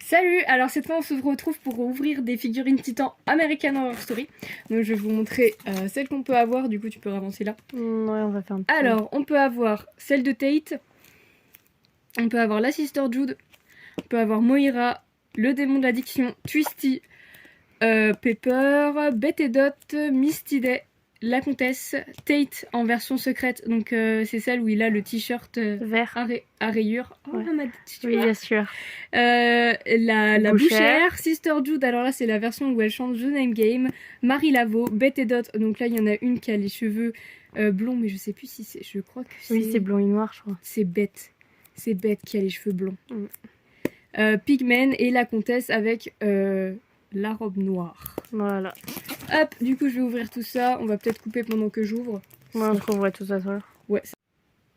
Salut! Alors cette fois on se retrouve pour ouvrir des figurines Titan American Horror Story. Donc je vais vous montrer celles qu'on peut avoir, du coup tu peux avancer là. Ouais, on va faire un petit peu. Alors on peut avoir celle de Tate, on peut avoir la Sister Jude, on peut avoir Moira, le démon de l'addiction, Twisty, Pepper, Bette et Dot, Misty Day, la comtesse, Tate en version secrète, donc c'est celle où il a le t-shirt Vert. à rayures. Oh, Ouais. tu Oui, vois. bien sûr. La Bouchère. bouchère, Sister Jude, alors là c'est la version où elle chante The Name Game, Marie Laveau, Bette et Dot, donc là il y en a une qui a les cheveux blonds, mais je sais plus si c'est, je crois que c'est... Oui, c'est blond et noir, je crois. C'est Bette qui a les cheveux blonds. Pigman et la comtesse avec la robe noire. Voilà. Hop, du coup je vais ouvrir tout ça, on va peut-être couper pendant que j'ouvre. Moi, on trouverait tout ça, toi. Ouais.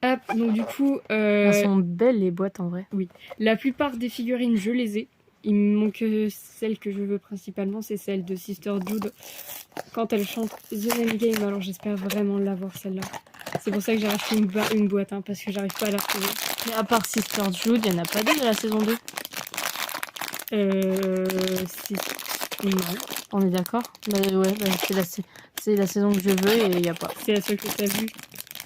Hop, donc du coup... Elles sont belles, les boîtes, en vrai. Oui, la plupart des figurines, je les ai. Il me manque celle que je veux principalement, c'est celle de Sister Jude. Quand elle chante The Name Game, alors j'espère vraiment l'avoir celle-là. C'est pour ça que j'ai racheté une boîte, hein, parce que j'arrive pas à la retrouver. Mais à part Sister Jude, il n'y en a pas d'autres de la saison 2. Si... Non. On est d'accord? Ouais, c'est la saison que je veux et il n'y a pas. C'est la seule que t'as vue.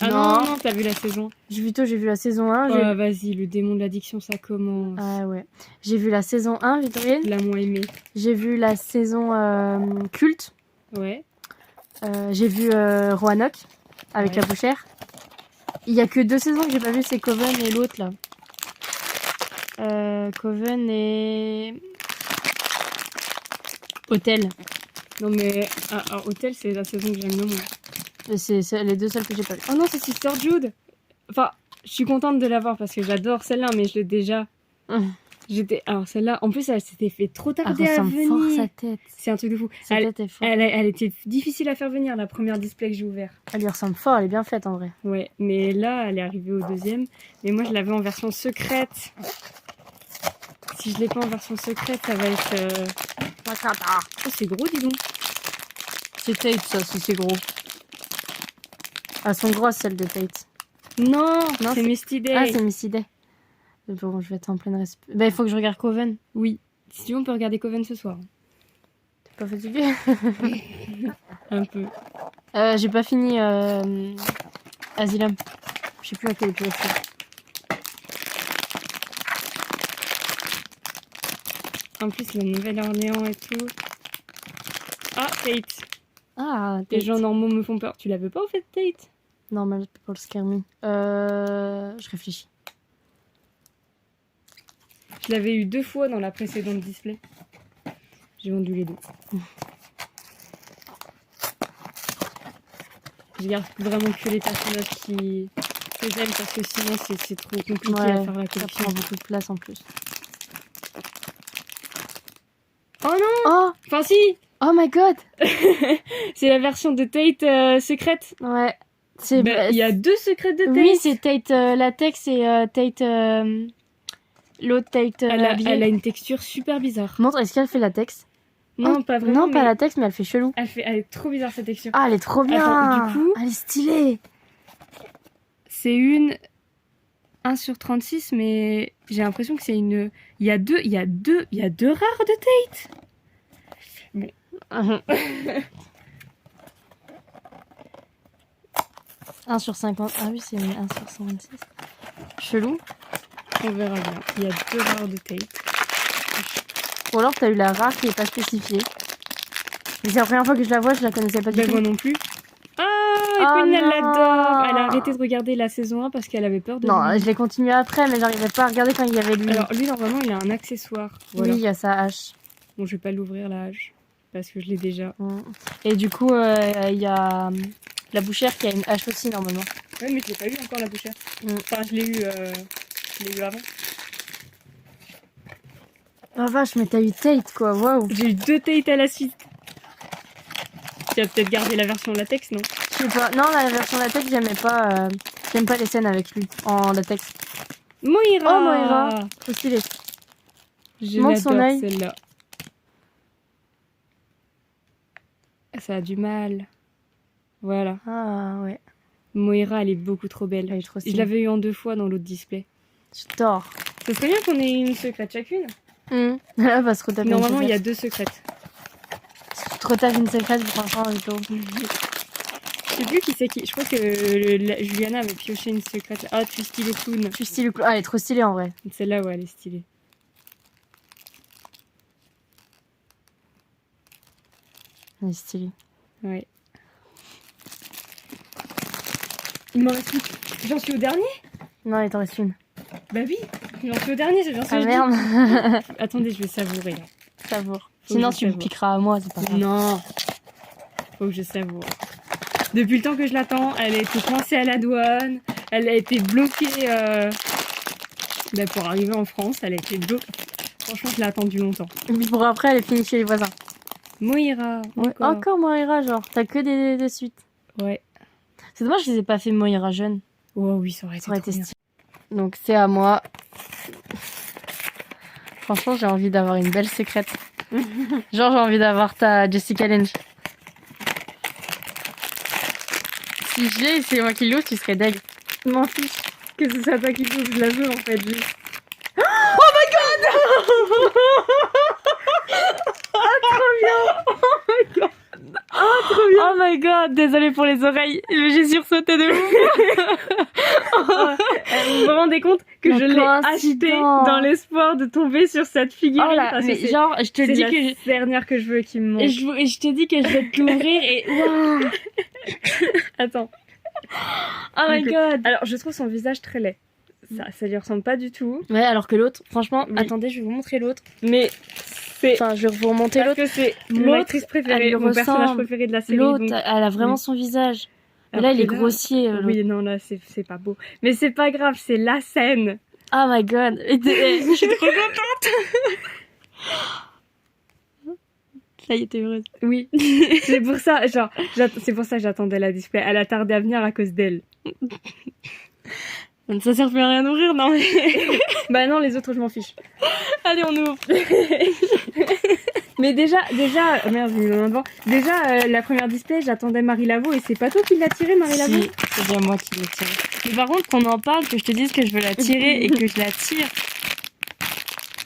Ah Non. non, t'as vu la saison. J'ai vu la saison 1. Oh, vas-y, le démon de l'addiction, ça commence. Ah ouais. J'ai vu la saison 1, Victorine. La moins aimée. J'ai vu la saison culte. Ouais. J'ai vu Roanoke avec Ouais. la bouchère. Il y a que 2 saisons que j'ai pas vu, c'est Coven et l'autre là. Coven et Hôtel. Non mais Hôtel, c'est la saison que j'aime le moins. C'est les 2 seules que j'ai pas vues. Oh non, c'est Sister Jude. Enfin, je suis contente de l'avoir parce que j'adore celle-là, mais je l'ai déjà. Alors celle-là, en plus, elle s'était fait trop tarder à venir. Fort sa tête. C'est un truc de fou. Sa tête est forte. Elle était difficile à faire venir, la première display que j'ai ouvert. Elle lui ressemble fort, elle est bien faite en vrai. Ouais, mais là, elle est arrivée au deuxième. Mais moi, je l'avais en version secrète. Si je l'ai pas en version secrète, ça va être... Oh, c'est gros, dis donc. C'est Tate ça, si c'est gros. Elles sont grosses celles de Tate. Non, Non, c'est Misty Day. Ah, c'est Missy Day. Bon, je vais être en pleine respect. Bah, il faut que je regarde Coven. Oui. Si tu veux, on peut regarder Coven ce soir. T'es pas fatigué? Un peu. J'ai pas fini Asylum. Je sais plus à quel épisode c'est. En plus, la Nouvelle-Orléans et tout. Ah, Tate. Ah, Les Tate. gens normaux me font peur. Tu l'avais pas en fait, Tate? Normal, people scare me. Je réfléchis. Je l'avais eu 2 fois dans la précédente display. J'ai vendu les 2. Je garde vraiment que les personnages que j'aime parce que sinon c'est trop compliqué à faire la ça collection. prend beaucoup de place en plus. Oh non! Oh! Enfin si! Oh my god! C'est la version de Tate secrète. Ouais. C'est Il y a 2 secrètes de Tate. Oui, c'est Tate latex et Tate l'autre Tate habillée. Elle a une texture super bizarre. Montre, est-ce qu'elle fait latex? Non, pas vraiment. Non, pas latex, mais elle fait chelou. Elle est trop bizarre cette texture. Ah, elle est trop bien. Attends, du coup, elle est stylée. c'est une 1 sur 36, mais j'ai l'impression que c'est une... Il y a deux rares de Tate. Bon. 1 sur 50. Ah oui, c'est une 1 sur 126. Chelou. On verra bien. Il y a 2 rares de Tate. Ou alors t'as eu la rare qui est pas spécifiée. Mais c'est la première fois que je la vois, je la connaissais pas du tout. Moi non plus. Ah, Oh Queen, elle non. l'adore. Elle a arrêté de regarder la saison 1 parce qu'elle avait peur de Non, lui. je l'ai continué après, mais j'arrivais pas à regarder quand il y avait lui. Alors lui, normalement, il a un accessoire. Voilà. Oui, il y a sa hache. Bon, je vais pas l'ouvrir la hache parce que je l'ai déjà. Et du coup, il y a la bouchère qui a une hache aussi normalement. Ouais, mais je l'ai pas eu encore la bouchère. Enfin, je l'ai eu avant. Oh vache, mais t'as eu Tate quoi, waouh. J'ai eu 2 Tate à la suite. Tu as peut-être gardé la version latex, non? Je sais pas. Non, la version latex, j'aimais pas. J'aime pas les scènes avec lui en latex. Moira! Oh Moira, trop stylé. Je Montre son l'adore œil. celle-là. Ça a du mal. Voilà. Ah ouais. Moira, elle est beaucoup trop belle. Elle est trop Je stylée. l'avais eu en 2 fois dans l'autre display. J'adore. Ce serait bien qu'on ait une secrète chacune. Là, va se retaper Normalement, il y une a 2 secrètes. secrète. Tu te retapes une secrète, franchement, du tout. Je sais plus qui c'est qui. Je crois que Juliana avait pioché une secrète. Ah, tu stylé clown. Tu stylé. Ah, elle est trop stylée en vrai. Celle-là, ouais, elle est stylée. Elle est stylée. Ouais. Il m'en reste plus. J'en suis au dernier? Non, il t'en reste une. Bah oui, j'en suis au dernier, c'est bien ça. Ah que je merde. dis. Attendez, je vais savourer là. Savoure. Faut Sinon, que je tu me savoure. piqueras à moi, c'est pas grave. Non. Faut que je savoure. Depuis le temps que je l'attends, elle a été coincée à la douane. Elle a été bloquée bah, pour arriver en France. Elle a été bloquée. Franchement, je l'ai attendue longtemps. Et puis pour après, elle est finie chez les voisins. Moira, Ouais. encore. Encore Moira, genre. T'as que des suites. Ouais. C'est dommage que je les ai pas fait Moira jeune. Oh oui, ça aurait été, Ça aurait trop été bien. stylé. Donc c'est à moi. Franchement, j'ai envie d'avoir une belle secrète. Genre, j'ai envie d'avoir ta Jessica Lange. Si je l'ai et c'est moi qui l'ouvre, tu serais deg. Je m'en fiche que ce soit toi qui l'ouvre, je la veux en fait. Juste. Oh my god, désolée pour les oreilles, mais j'ai sursauté de ouf. Vous vous rendez compte que La je l'ai acheté coïncidence. dans l'espoir de tomber sur cette figurine. Oh là, parce que mais c'est- genre, je te c'est dis la que dernière que je veux qui me manque. je te dis que je vais te l'ouvrir et waouh. Attends. Oh my Donc, god. Alors, je trouve son visage très laid. Ça lui ressemble pas du tout. Ouais, alors que l'autre, franchement, Oui. attendez, je vais vous montrer l'autre. Mais c'est Enfin, je vais vous remonter parce l'autre. que c'est mon L'autre, actrice elle préférée, lui mon personnage ressemble. préféré de la série. L'autre, donc- elle a vraiment Oui. son visage. Mais là, il est Après, grossier. l'autre. Oui, non, là, c'est pas beau. Mais c'est pas grave, c'est la scène. Oh my god. Je suis trop contente. Ça y est, t'es heureuse. Oui. C'est pour ça, genre, c'est pour ça que j'attendais la display. Elle a tardé à venir à cause d'elle. Ça sert plus à rien d'ouvrir, non mais... Bah non, les autres, je m'en fiche. Allez, on ouvre. Mais déjà, merde, j'ai mis ma main devant. Déjà, la première display, j'attendais Marie Laveau et c'est pas toi qui l'as tiré, Marie Laveau? Si, c'est bien moi qui l'ai tiré. Mais par contre, qu'on en parle, que je te dise que je veux la tirer et que je la tire.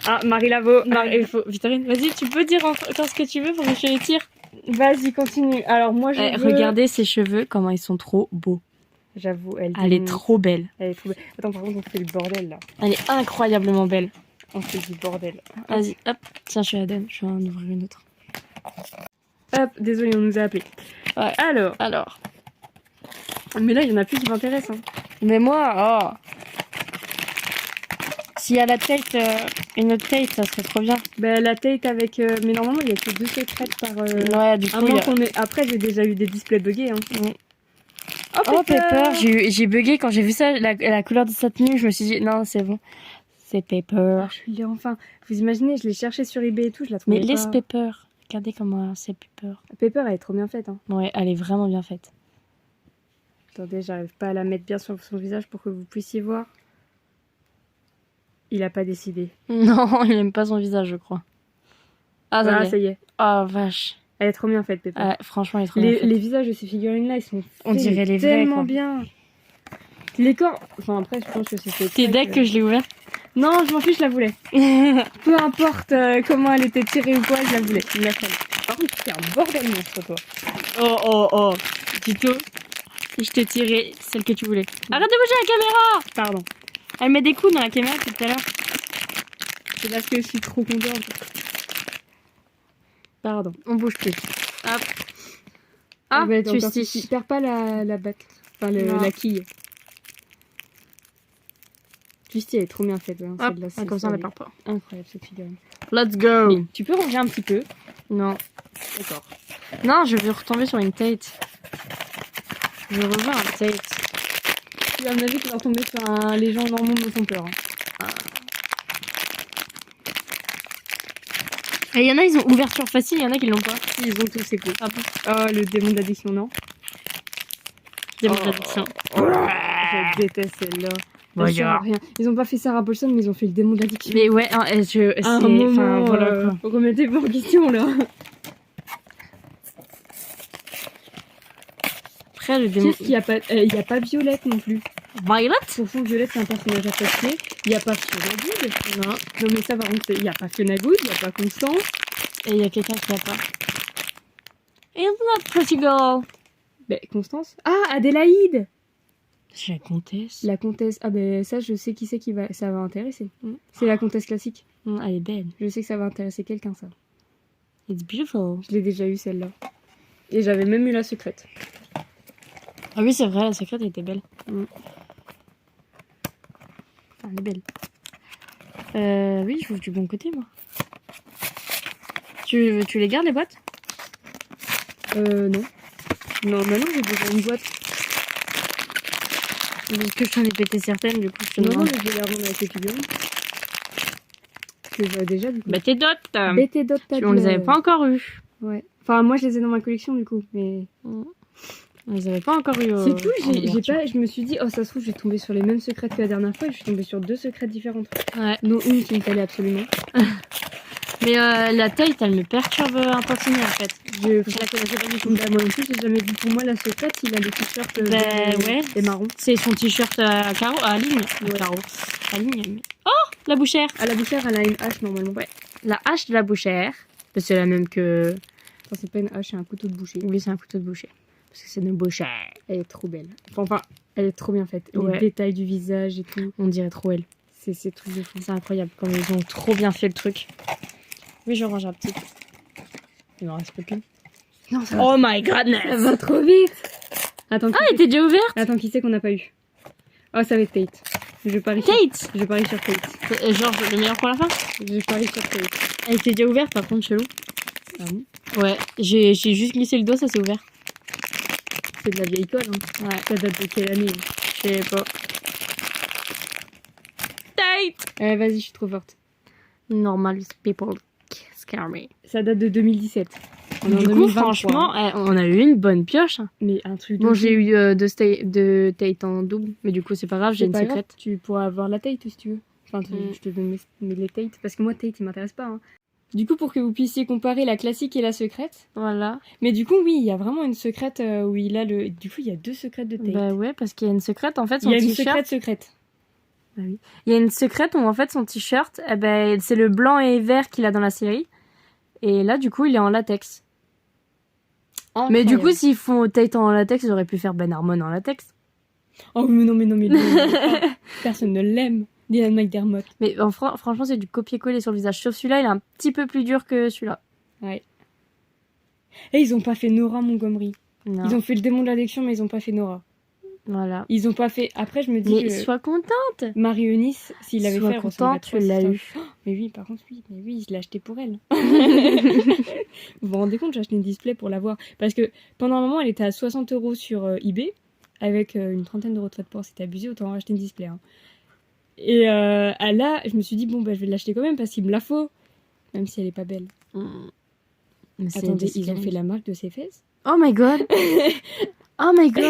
Ah, Marie Laveau. Victorine, vas-y, tu peux dire encore ce que tu veux pour que je les tire. Vas-y, continue. Alors, moi, je veux... Regardez ses cheveux, comment ils sont trop beaux. J'avoue, Elle est trop belle. Elle est trop belle. Attends, par contre, on fait le bordel, là. Elle est incroyablement belle. On fait du bordel. Vas-y, hop. Tiens, je la donne. Je vais en ouvrir une autre. Hop, désolé, on nous a appelés. Ouais. Alors. Mais là, il y en a plus qui m'intéressent. Hein. Mais moi, s'il y a la tête, une autre tête, ça serait trop bien. Bah, la tête avec... Mais normalement, il y a que 2 secrètes par... Ouais, du À coup, il y moins a... qu'on ait... Après, j'ai déjà eu des displays buggés. Hein. Mm. Oh, Oh, Pepper, j'ai bugué quand j'ai vu ça, la couleur de sa tenue, je me suis dit, non, c'est bon. C'est Pepper. Je l'ai enfin. Vous imaginez, je l'ai cherché sur eBay et tout, je la trouvais Mais pas. laisse Pepper. Regardez comment c'est Pepper. Pepper, elle est trop bien faite. Hein. Ouais, elle est vraiment bien faite. Attendez, j'arrive pas à la mettre bien sur son visage pour que vous puissiez voir. Il a pas décidé. Non, il aime pas son visage, je crois. Ah, Voilà, ça ça y est. y est. Oh, vache. Elle est trop bien faite, Pepper. Ouais, franchement, elle est trop bien faite. Les visages de ces figurines-là, ils sont On faits dirait les vrais, tellement quoi. bien. Les corps... Enfin, après, je pense que c'était... T'es deck que je l'ai ouvert? Non, je m'en fiche, je la voulais. Peu importe comment elle était tirée ou quoi, je la voulais. Je la fallait. Par contre, c'est un bordel monstre, toi. Oh. Tito, je t'ai tiré celle que tu voulais. Arrête de bouger la caméra! Pardon. Elle met des coups dans la caméra depuis tout à l'heure. C'est parce que je suis trop contente. Pardon. On bouge plus. Hop. Ah, Ah, bah, tu encore stiches. Perds pas la batte. Enfin, Non. la quille. Twisty, elle est trop bien faite. Hein, Hop, celle-là, ah, comme ça on elle ne perd est pas. incroyable cette figurine. Let's go! Mais tu peux ranger un petit peu. Non. D'accord. Non, je vais retomber sur une Tate. Je revois un Tate. Tu as vu que leur tomber sur les gens normaux me font peur. Hein. Et il y en a, ils ont ouverture facile, il y en a qui l'ont pas. Ils ont tous ces coups. Ah bon? Oh, le démon d'addiction, non? Démon Oh. d'addiction. Je déteste celle-là. Elle sert à rien. Ils ont pas fait Sarah Paulson, mais ils ont fait le démon d'addiction. Mais ouais, hein, c'est... À un enfin, moment, voilà quoi. remettez-vous en question, là. Après, le démon... Qu'est-ce qu'il y a pas... Il y a pas Violette non plus. Violet? Pourtant, Violette, c'est un personnage apprécié. Il n'y a pas Fiona Good. Non. Non, mais ça, par contre, il n'y a pas Fiona Good, il n'y a pas Constance. Et il y a quelqu'un qui l'a pas. Isn't that pretty girl? Ben, Constance. Ah, Adélaïde! C'est la comtesse. La comtesse. Ah, ben, ça, je sais qui c'est qui va. Ça va intéresser. C'est la comtesse classique. Elle est belle. Je sais que ça va intéresser quelqu'un, ça. It's beautiful. Je l'ai déjà eu, celle-là. Et j'avais même eu la secrète. Ah oui, c'est vrai, la secrète était belle. Elle est belle. Oui, je trouve du bon côté, moi. Tu les gardes, les boîtes? Non. Non, maintenant, j'ai déjà une boîte. Parce que je t'en ai pété certaines, du coup, je te Non, non, demande. mais je vais la rendre avec les figurines. Parce que j'avais déjà, du coup. Bah, tes dots! Bêtez d'autres On les avait pas encore eu. Ouais. Enfin, moi, je les ai dans ma collection, du coup. Mais... On les avait pas encore eu. C'est tout, je me suis dit, oh, ça se trouve, je vais tomber sur les mêmes secrètes que la dernière fois et je suis tombée sur 2 secrètes différentes. Ouais. Non, une qui me fallait absolument. Mais la taille, elle me perturbe un tantinet, en fait. Je la connaissais pas du tout. Bah, moi non plus, j'ai jamais vu. Pour moi, la secrète, il a des t-shirts ouais. et marron. C'est son t-shirt à carreaux, à ligne. Ouais. Carreaux. À ligne. Mais... Oh, la bouchère. À la bouchère, elle a une hache normalement. Ouais. La hache de la bouchère. C'est la même que... Enfin, c'est pas une hache, c'est un couteau de boucher. Oui, c'est un couteau de boucher. Parce que c'est une bouchère. Elle est trop belle. Enfin, elle est trop bien faite. Ouais. Les détails du visage et tout. On dirait trop elle. C'est truc de fou. C'est incroyable comme ils ont trop bien fait le truc. Oui, je range un petit peu. Il m'en reste plus qu'une. Non, ça Oh my godness! ça va trop vite. Attends, Ah, elle était déjà ouverte? Attends, qui c'est qu'on n'a pas eu? Oh, ça va être Tate. Je parie Tate! Sur... Je parie sur Tate. Genre, le meilleur pour la fin? Je parie sur Tate. Elle était déjà ouverte, par contre, chelou. Ah bon? Ouais, j'ai juste glissé le doigt, ça s'est ouvert. C'est de la vieille colle, hein. Ouais, Ça date de quelle année? je sais pas. Tate! Vas-y, je suis trop forte. Normal people scare me. Ça date de 2017. On est en Du coup, 2023, franchement, hein. on a eu une bonne pioche. Mais un truc de Bon, fou. j'ai eu de Tate en double, mais du coup, c'est pas grave, j'ai C'est une pas grave, secrète. tu pourras avoir la Tate si tu veux. Enfin, je te donne les Tate. Parce que moi, Tate, il m'intéresse pas. Hein. Du coup, pour que vous puissiez comparer la classique et la secrète. Voilà. Mais du coup, oui, il y a vraiment une secrète où il a le. Du coup, il y a 2 secrètes de Tate. Bah ouais, parce qu'il y a une secrète, en fait, il son y a une t-shirt. secrète. Bah oui. Il y a une secrète où, en fait, son t-shirt, eh ben, c'est le blanc et vert qu'il a dans la série. Et là, du coup, il est en latex. Mais du coup, s'ils font Tate en latex, ils auraient pu faire Ben Harmon en latex. Oh, mais non. Personne ne l'aime. Dylan McDermott. Mais franchement, c'est du copier-coller sur le visage. Sauf celui-là, il est un petit peu plus dur que celui-là. Ouais. Et ils ont pas fait Nora Montgomery. Non. Ils ont fait le démon de l'addiction, mais ils ont pas fait Nora. Voilà. Ils ont pas fait. Après, je me dis Mais que sois contente. Marie-Eunice, s'il avait Sois fait, elle ressemblerait contente, trop tu à l'as Sister. eu. Oh, mais oui, par contre, oui. Mais oui, je l'ai acheté pour elle. Vous vous rendez compte, j'ai acheté une display pour l'avoir. Parce que pendant un moment, elle était à 60 € sur eBay, avec une 30aine d'euros de frais de port. C'était abusé, autant acheter une display. Hein. Et là, je me suis dit, bon, bah, je vais l'acheter quand même parce qu'il me la faut. Même si elle est pas belle. Mais c'est Attendez, des ils ont scaries. fait la marque de ses fesses. Oh my god. Oh my god.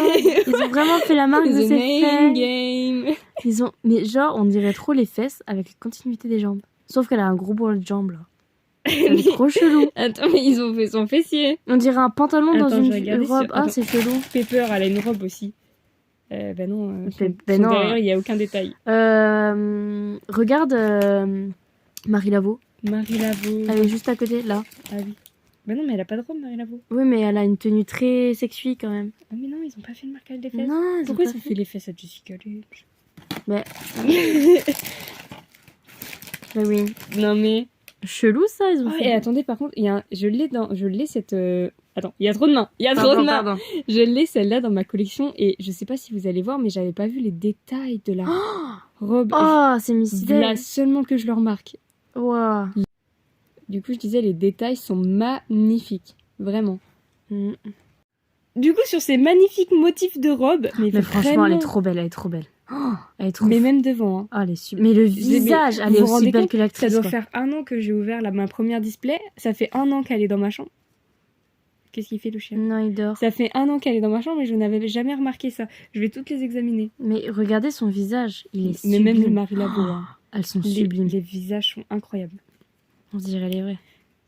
Ils ont vraiment fait la marque de The ses name fesses. game. Ils ont... Mais genre, on dirait trop les fesses avec la continuité des jambes. Sauf qu'elle a un gros bourrelet de jambes, là. Elle est trop chelou. Attends, mais ils ont fait son fessier. On dirait un pantalon dans Attends, une je vais regarder robe. sur- Ah, Attends. c'est chelou. Pepper, elle a une robe aussi. Ben non, Ben non. derrière, il n'y a aucun détail. Regarde Marie Laveau. Marie Laveau. Elle est juste à côté, là. Ah oui. Ben non, mais elle a pas de robe, Marie Laveau. Oui, mais elle a une tenue très sexy quand même. Ah mais non, ils ont pas fait le marquage des fesses. Non, ils ont Pourquoi pas ils ont fait les fesses à Jessica Lange? Mais- Bah oui. Non mais... Chelou ça, ils ont Oh, fait. et attendez, par contre, il y a je l'ai cette... Attends, il y a trop de mains. Il y a trop de mains. Pardon. Je l'ai celle-là dans ma collection et je sais pas si vous allez voir, mais j'avais pas vu les détails de la robe. Oh, c'est Là mystérieux. seulement que je le remarque. Wow. Du coup, je disais, les détails sont magnifiques. Vraiment. Mm. Du coup, sur ces magnifiques motifs de robe, mais franchement, vraiment... elle est trop belle, elle est trop belle. Oh, elle est trop. Mais même devant, hein. Oh, elle est super. Mais le visage, mais elle est vous vous aussi rendez belle compte que Ça l'actrice. doit quoi. faire 1 an que j'ai ouvert ma première display. Ça fait 1 an qu'elle est dans ma chambre. Qu'est-ce qu'il fait le chien? Non, il dort. Ça fait 1 an qu'elle est dans ma chambre et je n'avais jamais remarqué ça. Je vais toutes les examiner. Mais regardez son visage, il est Mais sublime. même le Marie Laveau. Hein. Elles sont Les sublimes. visages sont incroyables. On dirait les vrais.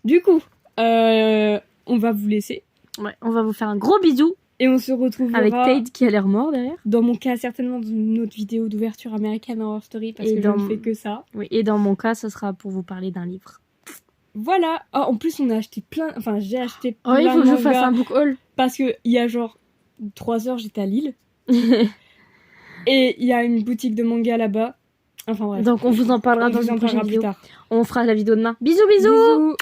Du coup, on va vous laisser. Ouais, on va vous faire un gros bisou. Et on se retrouvera Avec Tate qui a l'air mort derrière. dans mon cas certainement dans une autre vidéo d'ouverture American Horror Story parce Et que dans- je ne fais que ça. Oui, et dans mon cas, ça sera pour vous parler d'un livre. Voilà. Ah, en plus on a acheté plein, enfin j'ai acheté Oh, plein il faut de que je fasse mangas un book haul. parce que il y a genre 3 heures j'étais à Lille et il y a une boutique de manga là-bas. Enfin bref. Donc on vous en parlera On dans vous une en prochaine parlera plus vidéo. tard. On fera la vidéo demain. Bisous, bisous. Bisous.